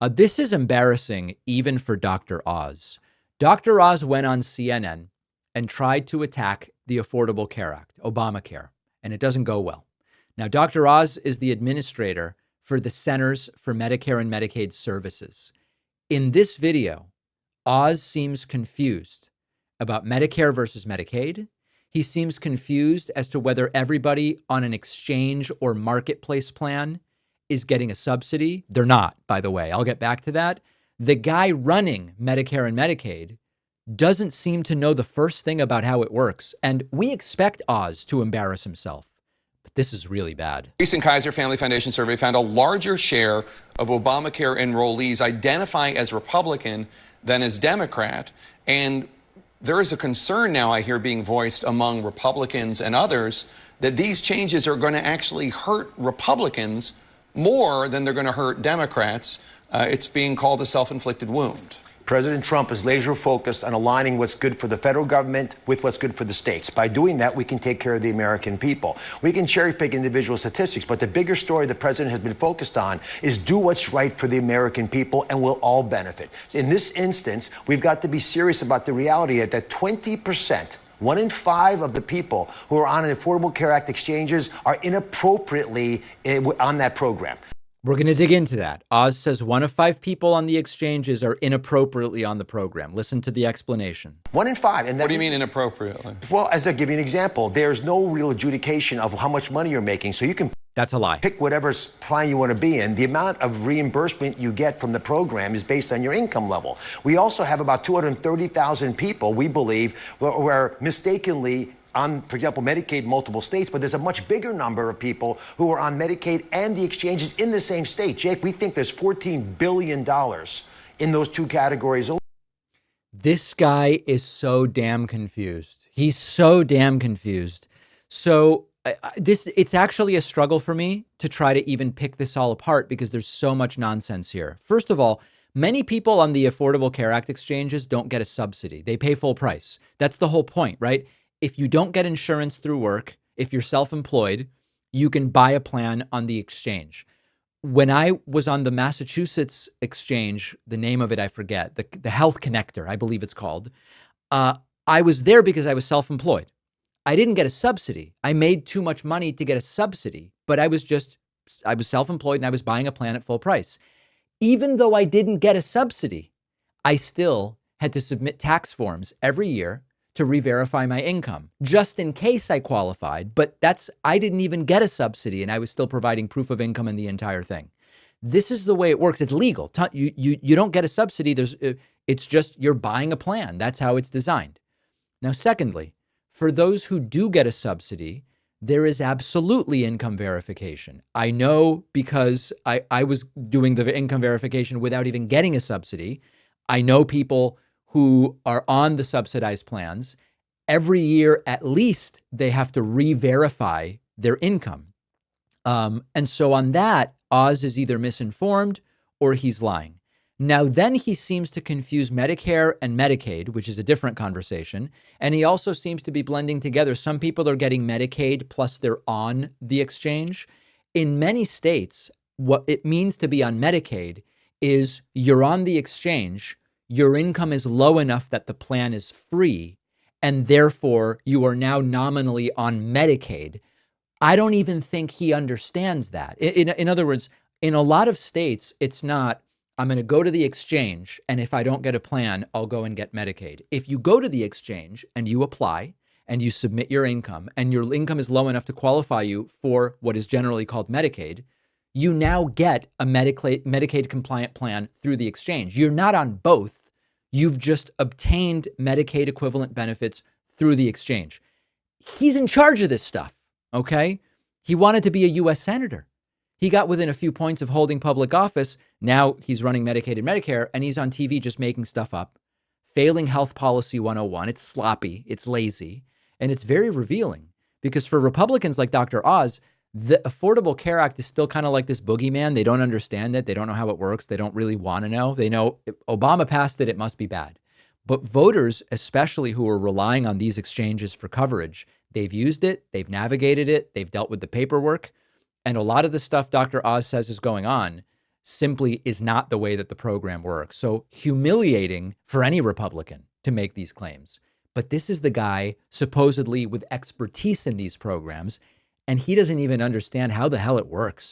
This is embarrassing even for Dr. Oz. Dr. Oz went on CNN and tried to attack the Affordable Care Act, Obamacare, and it doesn't go well. Now, Dr. Oz is the administrator for the Centers for Medicare and Medicaid Services. In this video, Oz seems confused about Medicare versus Medicaid. He seems confused as to whether everybody on an exchange or marketplace plan is getting a subsidy. They're not, by the way. I'll get back to that. The guy running Medicare and Medicaid doesn't seem to know the first thing about how it works. And we expect Oz to embarrass himself. But this is really bad. A recent Kaiser Family Foundation survey found a larger share of Obamacare enrollees identify as Republican than as Democrat. And there is a concern now I hear being voiced among Republicans and others that these changes are going to actually hurt Republicans more than they're going to hurt Democrats. It's being called a self-inflicted wound. President Trump is laser focused on aligning what's good for the federal government with what's good for the states. By doing that, we can take care of the American people. We can cherry pick individual statistics, but the bigger story the president has been focused on is do what's right for the American people, and we'll all benefit. In this instance, we've got to be serious about the reality that 20%, 1 in 5 of the people who are on an Affordable Care Act exchanges are inappropriately on that program. We're going to dig into that. Oz says 1 of 5 people on the exchanges are inappropriately on the program. Listen to the explanation. 1 in 5. And what do you mean inappropriately? Well, as I give you an example, there's no real adjudication of how much money you're making. So you can That's a lie. Pick whatever plan you want to be in. The amount of reimbursement you get from the program is based on your income level. We also have about 230,000 people, we believe, where mistakenly on, for example, Medicaid, multiple states, but there's a much bigger number of people who are on Medicaid and the exchanges in the same state. Jake, we think there's $14 billion in those two categories. This guy is so damn confused. He's so damn confused. So it's actually a struggle for me to try to even pick this all apart because there's so much nonsense here. First of all, many people on the Affordable Care Act exchanges don't get a subsidy. They pay full price. That's the whole point, right? If you don't get insurance through work, if you're self-employed, you can buy a plan on the exchange. When I was on the Massachusetts exchange, the name of it I forget, the Health Connector, I believe it's called, I was there because I was self-employed. I didn't get a subsidy. I made too much money to get a subsidy, but I was self-employed and I was buying a plan at full price. Even though I didn't get a subsidy, I still had to submit tax forms every year to re-verify my income, just in case I qualified. But I didn't even get a subsidy and I was still providing proof of income in the entire thing. This is the way it works. It's legal. You don't get a subsidy. It's just you're buying a plan. That's how it's designed. Now, secondly, for those who do get a subsidy, there is absolutely income verification. I know because I was doing the income verification without even getting a subsidy. I know people who are on the subsidized plans. Every year, at least, they have to re-verify their income. And so on that, Oz is either misinformed or he's lying. Now, then he seems to confuse Medicare and Medicaid, which is a different conversation. And he also seems to be blending together. Some people are getting Medicaid plus they're on the exchange. In many states, what it means to be on Medicaid is you're on the exchange, your income is low enough that the plan is free, and therefore you are now nominally on Medicaid. I don't even think he understands that. In other words, in a lot of states, it's not, I'm going to go to the exchange, and if I don't get a plan, I'll go and get Medicaid. If you go to the exchange and you apply and you submit your income, and your income is low enough to qualify you for what is generally called Medicaid, you now get a Medicaid compliant plan through the exchange. You're not on both. You've just obtained Medicaid equivalent benefits through the exchange. He's in charge of this stuff, okay? He wanted to be a U.S. senator. He got within a few points of holding public office. Now he's running Medicaid and Medicare, and he's on TV just making stuff up, failing health policy 101. It's sloppy, it's lazy, and it's very revealing because for Republicans like Dr. Oz, the Affordable Care Act is still kind of like this boogeyman. They don't understand it. They don't know how it works. They don't really want to know. They know if Obama passed it, it must be bad. But voters, especially who are relying on these exchanges for coverage, they've used it, they've navigated it, they've dealt with the paperwork. And a lot of the stuff Dr. Oz says is going on simply is not the way that the program works. So humiliating for any Republican to make these claims. But this is the guy supposedly with expertise in these programs, and he doesn't even understand how the hell it works.